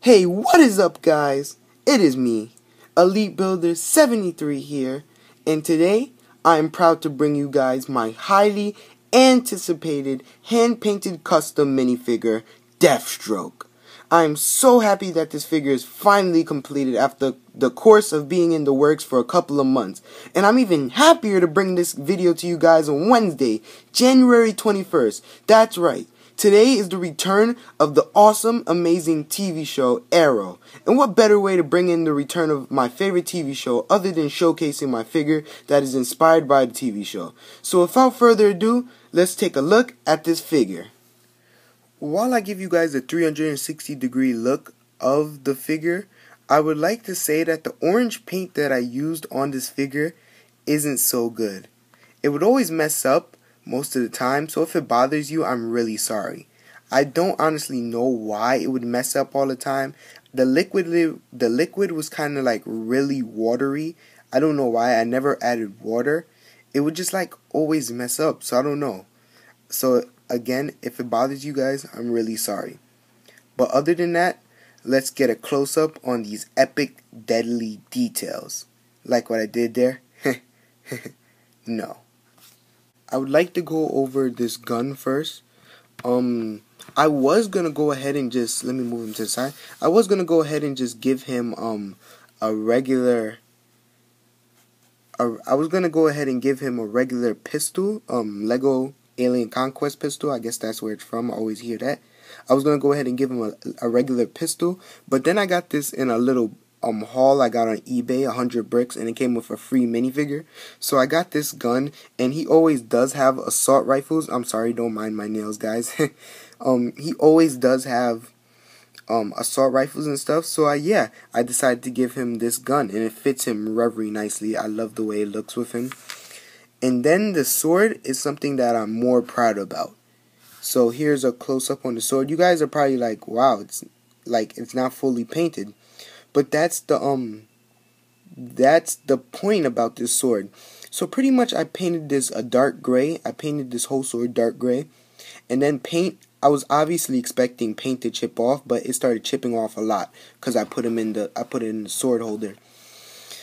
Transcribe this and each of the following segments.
Hey, what is up, guys? It is me, Elite Builder 73 here, and today I am proud to bring you guys my highly anticipated hand-painted custom minifigure, DeathStroke. I am so happy that this figure is finally completed after the course of being in the works for a couple of months, and I'm even happier to bring this video to you guys on Wednesday, January 21st. That's right. Today is the return of the awesome, amazing TV show, Arrow. And what better way to bring in the return of my favorite TV show other than showcasing my figure that is inspired by the TV show. So without further ado, let's take a look at this figure. While I give you guys a 360-degree look of the figure, I would like to say that the orange paint that I used on this figure isn't so good. It would always mess up most of the time, so if it bothers you, I'm really sorry. I don't honestly know why it would mess up all the time. The liquid was kind of like really watery. I don't know why. I never added water. It would just like always mess up, so I don't know. So again, if it bothers you guys, I'm really sorry. But other than that, let's get a close-up on these epic, deadly details. Like what I did there? No. I would like to go over this gun first. I was gonna go ahead and just let me move him to the side. I was gonna go ahead and just give him a regular pistol, Lego Alien Conquest pistol. I guess that's where it's from. I always hear that. I was gonna go ahead and give him a regular pistol, but then I got this in a little haul I got on eBay, 100 bricks, and it came with a free minifigure. So I got this gun, and he always does have assault rifles. I'm sorry, don't mind my nails, guys. He always does have assault rifles and stuff. So I decided to give him this gun, and it fits him very nicely. I love the way it looks with him. And then the sword is something that I'm more proud about. So here's a close up on the sword. You guys are probably like, wow, it's not fully painted. But that's the point about this sword. So pretty much I painted this a dark gray. I painted this whole sword dark gray. And then paint, I was obviously expecting paint to chip off, but it started chipping off a lot because I put it in the sword holder.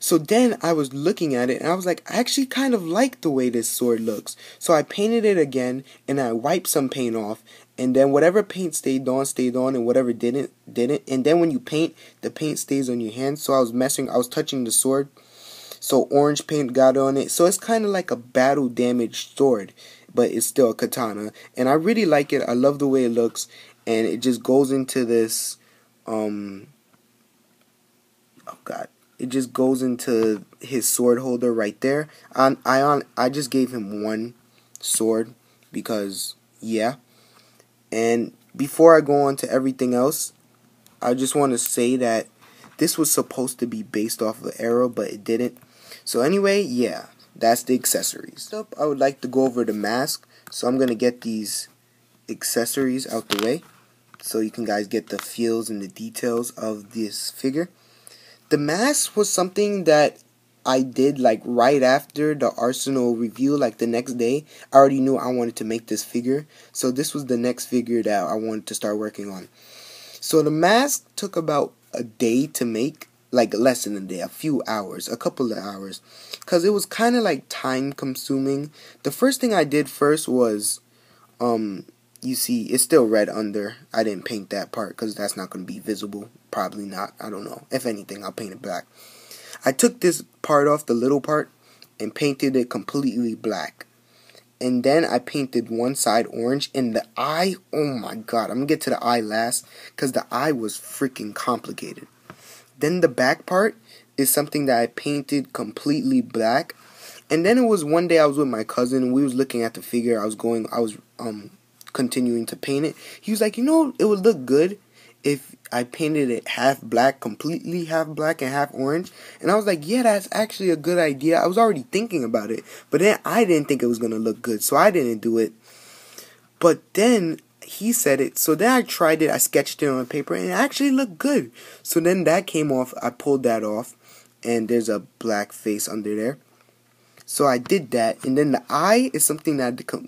So then I was looking at it and I was like, I actually kind of like the way this sword looks. So I painted it again and I wiped some paint off. And then whatever paint stayed on, and whatever didn't. And then when you paint, the paint stays on your hand. So I was touching the sword. So orange paint got on it. So it's kind of like a battle damaged sword, but it's still a katana. And I really like it. I love the way it looks. And it just goes into this, it just goes into his sword holder right there. I just gave him one sword because, yeah. And before I go on to everything else, I just want to say that this was supposed to be based off of Arrow, but it didn't. So anyway, yeah, that's the accessories. Up, I would like to go over the mask. So I'm going to get these accessories out the way so you can guys get the feels and the details of this figure. The mask was something that I did like right after the Arsenal review, like the next day. I already knew I wanted to make this figure, so this was the next figure that I wanted to start working on. So the mask took about a day to make, like less than a day, a few hours, a couple of hours, because it was kind of like time consuming. The first thing I did first was, you see, it's still red under. I didn't paint that part because that's not going to be visible. Probably not. I don't know. If anything, I'll paint it black. I took this part off, the little part, and painted it completely black. And then I painted one side orange, and the eye, oh my god, I'm going to get to the eye last, because the eye was freaking complicated. Then the back part is something that I painted completely black. And then it was one day I was with my cousin, and we was looking at the figure. I was continuing to paint it. He was like, you know, it would look good if I painted it half black, completely half black and half orange. And I was like, yeah, that's actually a good idea. I was already thinking about it, but then I didn't think it was going to look good, so I didn't do it. But then he said it, so then I tried it. I sketched it on paper, and it actually looked good. So then that came off. I pulled that off, and there's a black face under there. So I did that, and then the eye is something that I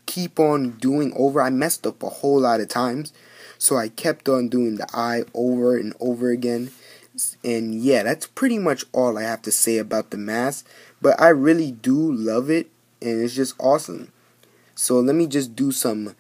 keep on doing over. I messed up a whole lot of times. So I kept on doing the eye over and over again. And yeah, that's pretty much all I have to say about the mask. But I really do love it, and it's just awesome. So let me just do some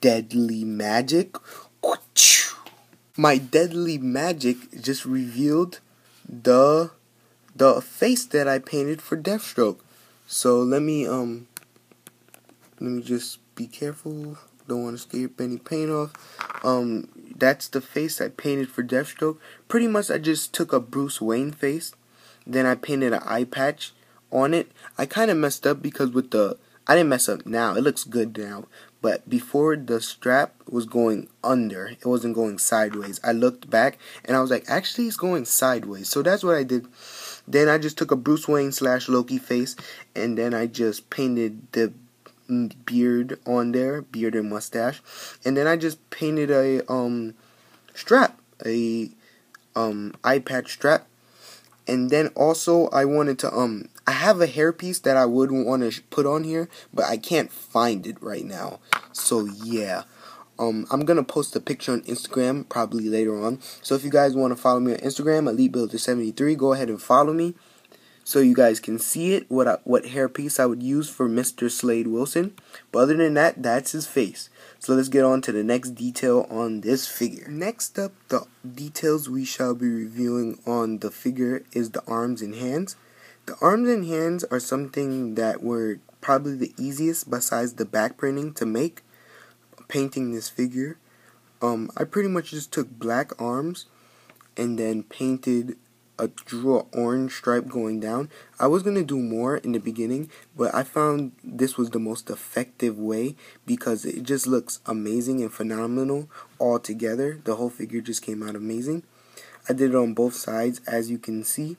deadly magic. My deadly magic just revealed the face that I painted for DeathStroke. So let me just be careful. Don't want to scrape any paint off. That's the face I painted for DeathStroke. Pretty much I just took a Bruce Wayne face, then I painted an eye patch on it. I kind of messed up because with the, I didn't mess up now, it looks good now, but before the strap was going under, it wasn't going sideways. I looked back and I was like, actually it's going sideways. So that's what I did. Then I just took a Bruce Wayne / Loki face, and then I just painted the beard on there, beard and mustache, and then I just painted a strap, a eye patch strap. And then also I wanted to I have a hairpiece that I would want to put on here, but I can't find it right now. So yeah, I'm gonna post a picture on Instagram probably later on. So if you guys want to follow me on Instagram, EliteBuilder73, go ahead and follow me, so you guys can see it, what hairpiece I would use for Mr. Slade Wilson. But other than that, that's his face. So let's get on to the next detail on this figure. Next up, the details we shall be reviewing on the figure is the arms and hands. The arms and hands are something that were probably the easiest besides the back printing to make, painting this figure. I pretty much just took black arms and then drew an orange stripe going down. I was going to do more in the beginning, but I found this was the most effective way because it just looks amazing and phenomenal all together. The whole figure just came out amazing. I did it on both sides, as you can see.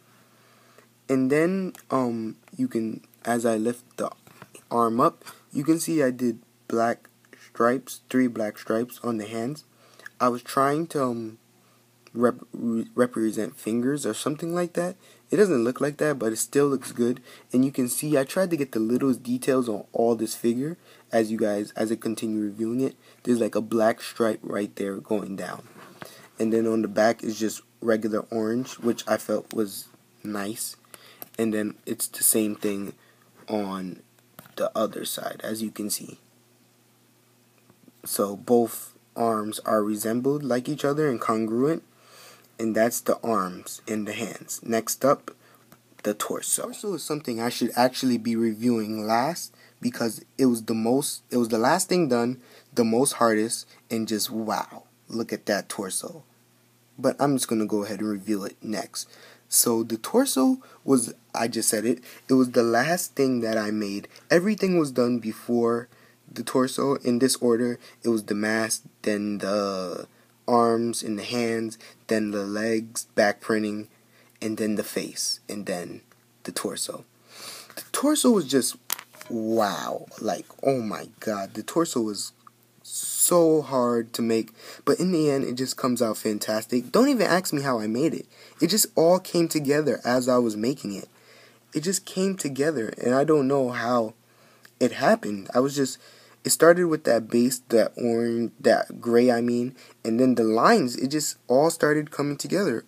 And then you can, as I lift the arm up, you can see I did black stripes, 3 black stripes on the hands. I was trying to represent fingers or something like that. It doesn't look like that, but it still looks good. And you can see I tried to get the littlest details on all this figure. As I continue reviewing it, there's like a black stripe right there going down, and then on the back is just regular orange, which I felt was nice. And then it's the same thing on the other side, as you can see. So both arms are resembled like each other and congruent. And that's the arms and the hands. Next up, the torso. Torso is something I should actually be reviewing last because it was the last thing done, the most hardest, and just wow, look at that torso. But I'm just going to go ahead and review it next. So the torso was, I just said it was the last thing that I made. Everything was done before the torso in this order. It was the mask, then the arms and the hands, then the legs, back printing, and then the face, and then the torso. The torso was just wow, like oh my god, the torso was so hard to make, but in the end it just comes out fantastic. Don't even ask me how I made it. It just all came together as I was making it. It just came together, and I don't know how it happened. It started with that base, that orange, that gray, and then the lines, it just all started coming together.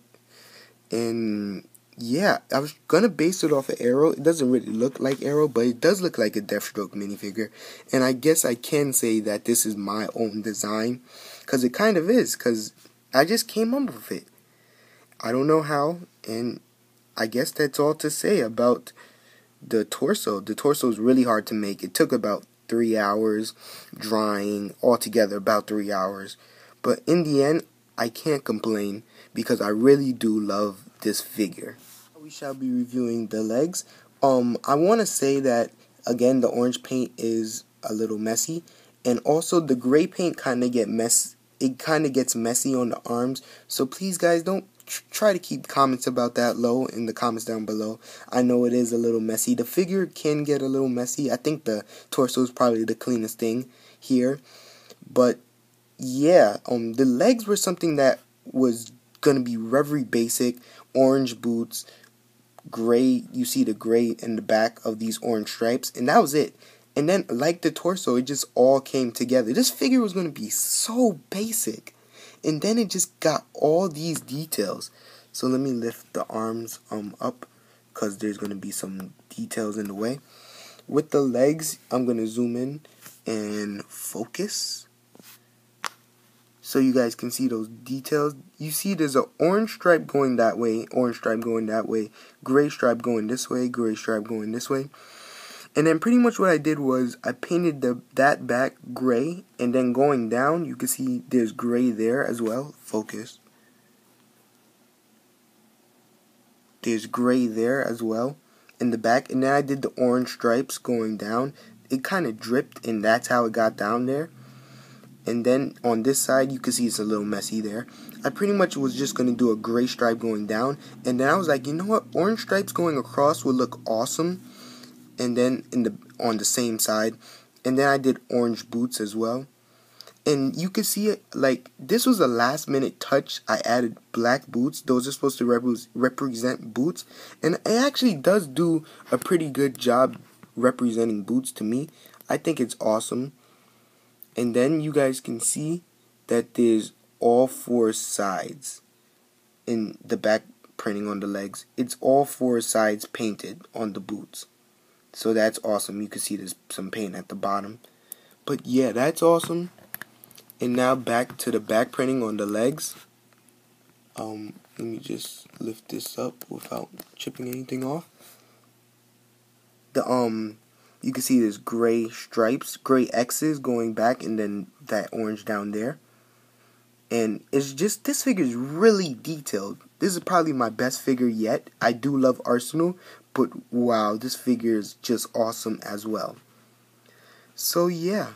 And yeah, I was gonna base it off of Arrow. It doesn't really look like Arrow, but it does look like a DeathStroke minifigure. And I guess I can say that this is my own design, because it kind of is, because I just came up with it. I don't know how, and I guess that's all to say about the torso. The torso is really hard to make. It took about 3 hours drying, altogether about 3 hours. But in the end, I can't complain because I really do love this figure. We shall be reviewing the legs. I want to say that again, the orange paint is a little messy, and also the gray paint kind of gets messy on the arms. So please, guys, don't try to keep comments about that low in the comments down below. I know it is a little messy. The figure can get a little messy. I think the torso is probably the cleanest thing here. But yeah, the legs were something that was gonna be very basic. Orange boots, gray. You see the gray in the back of these orange stripes, and that was it. And then, like the torso, it just all came together. This figure was gonna be so basic. and then it just got all these details. So let me lift the arms up, because there's going to be some details in the way. With the legs, I'm going to zoom in and focus so you guys can see those details. You see there's an orange stripe going that way, orange stripe going that way, gray stripe going this way, gray stripe going this way. And then pretty much what I did was I painted that back gray, and then going down you can see there's gray there as well. Focus. There's gray there as well in the back, and then I did the orange stripes going down. It kind of dripped, and that's how it got down there. And then on this side you can see it's a little messy there. I pretty much was just going to do a gray stripe going down, and then I was like, you know what, orange stripes going across would look awesome. And then on the same side, and then I did orange boots as well. And you can see it, like, this was a last minute touch. I added black boots. Those are supposed to represent boots, and it actually does do a pretty good job representing boots to me. I think it's awesome. And then you guys can see that there's all four sides in the back printing on the legs. It's all four sides painted on the boots. So that's awesome. You can see there's some paint at the bottom. But yeah, that's awesome. And now back to the back printing on the legs. Let me just lift this up without chipping anything off. You can see there's gray stripes, gray X's going back, and then that orange down there. And it's just, this figure is really detailed. This is probably my best figure yet. I do love Arsenal, but wow, this figure is just awesome as well. So yeah,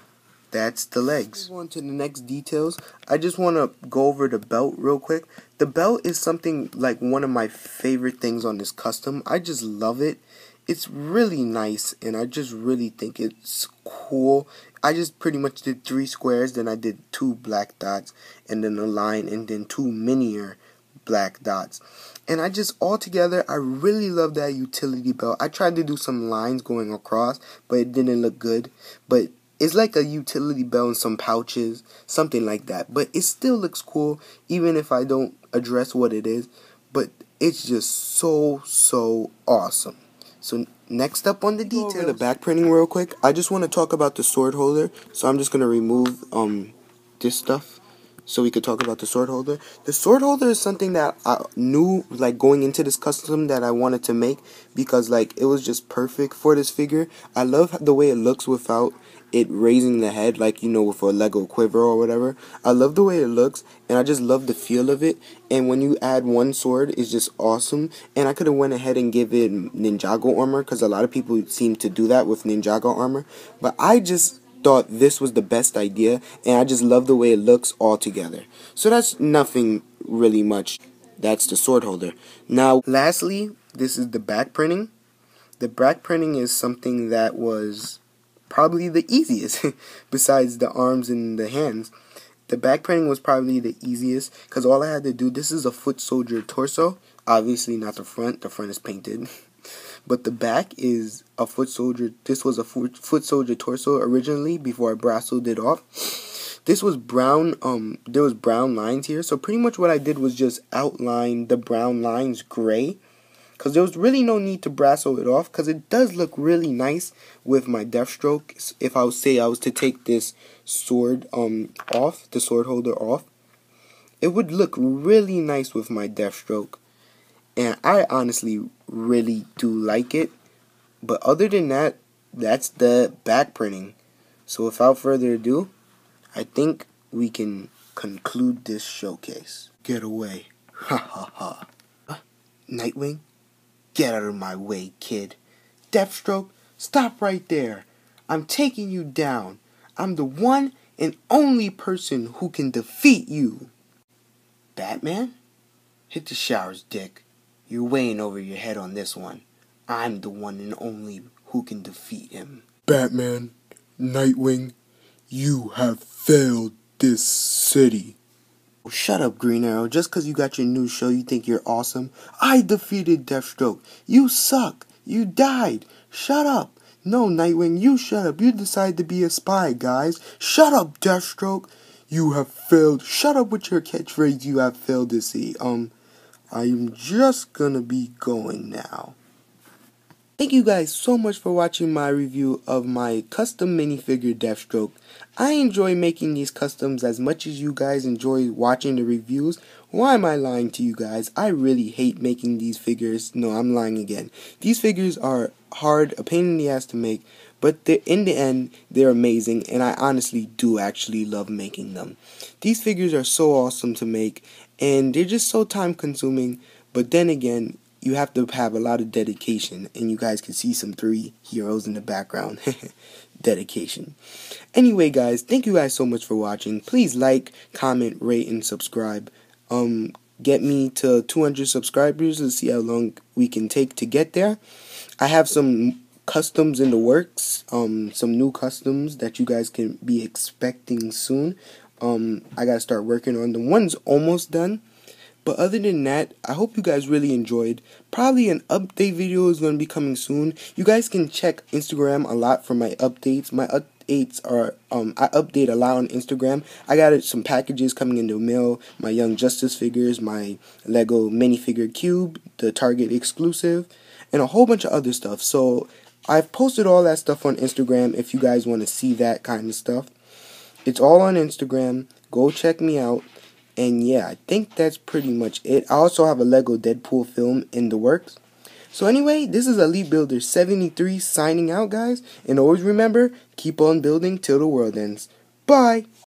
that's the legs. Move on to the next details. I just want to go over the belt real quick. The belt is something like one of my favorite things on this custom. I just love it. It's really nice, and I just really think it's cool. I just pretty much did 3 squares, then I did 2 black dots, and then a line, and then 2 minier black dots. And I just, altogether, I really love that utility belt. I tried to do some lines going across, but it didn't look good. But it's like a utility belt and some pouches, something like that. But it still looks cool, even if I don't address what it is. But it's just so awesome. So next up on the details, over the back printing real quick. I just want to talk about the sword holder. So I'm just going to remove this stuff so we could talk about the sword holder. The sword holder is something that I knew, like, going into this custom, that I wanted to make, because like it was just perfect for this figure. I love the way it looks without it raising the head, like, you know, with a Lego quiver or whatever. I love the way it looks, and I just love the feel of it. And when you add one sword, it's just awesome. And I could have went ahead and give it Ninjago armor, because a lot of people seem to do that with Ninjago armor. But I just thought this was the best idea, and I just love the way it looks all together. So that's nothing really much. That's the sword holder. Now, lastly, this is the back printing. The back printing is something that was probably the easiest besides the arms and the hands. The back printing was probably the easiest, because all I had to do, this is a foot soldier torso, obviously not the front is painted, but the back is a foot soldier. This was a foot soldier torso originally before I brasseled it off. This was brown, there was brown lines here, so pretty much what I did was just outline the brown lines gray, because there was really no need to brasso it off, because it does look really nice with my DeathStroke. If I was to take this sword off, the sword holder off, it would look really nice with my DeathStroke. And I honestly really do like it. But other than that, that's the back printing. So without further ado, I think we can conclude this showcase. Get away. Ha ha ha. Nightwing? Get out of my way, kid. DeathStroke, stop right there. I'm taking you down. I'm the one and only person who can defeat you. Batman? Hit the showers, Dick. You're weighing over your head on this one. I'm the one and only who can defeat him. Batman, Nightwing, you have failed this city. Shut up, Green Arrow. Just because you got your new show, you think you're awesome? I defeated DeathStroke. You suck. You died. Shut up. No, Nightwing, you shut up. You decided to be a spy, guys. Shut up, DeathStroke. You have failed. Shut up with your catchphrase. You have failed to see. I'm just gonna be going now. Thank you guys so much for watching my review of my custom minifigure DeathStroke. I enjoy making these customs as much as you guys enjoy watching the reviews. Why am I lying to you guys? I really hate making these figures. No, I'm lying again. These figures are hard, a pain in the ass to make, but in the end, they're amazing, and I honestly do actually love making them. These figures are so awesome to make, and they're just so time consuming, but then again, you have to have a lot of dedication, and you guys can see some 3 heroes in the background. Dedication. Anyway, guys, thank you guys so much for watching. Please like, comment, rate, and subscribe. Get me to 200 subscribers to see how long we can take to get there. I have some customs in the works, some new customs that you guys can be expecting soon. I gotta start working on them. One's almost done. But other than that, I hope you guys really enjoyed. Probably an update video is going to be coming soon. You guys can check Instagram a lot for my updates. My updates are, I update a lot on Instagram. I got some packages coming in the mail. My Young Justice figures, my Lego minifigure cube, the Target exclusive, and a whole bunch of other stuff. So I've posted all that stuff on Instagram if you guys want to see that kind of stuff. It's all on Instagram. Go check me out. And yeah, I think that's pretty much it. I also have a Lego Deadpool film in the works. So anyway, this is Elite Builder 73 signing out, guys. And always remember, keep on building till the world ends. Bye!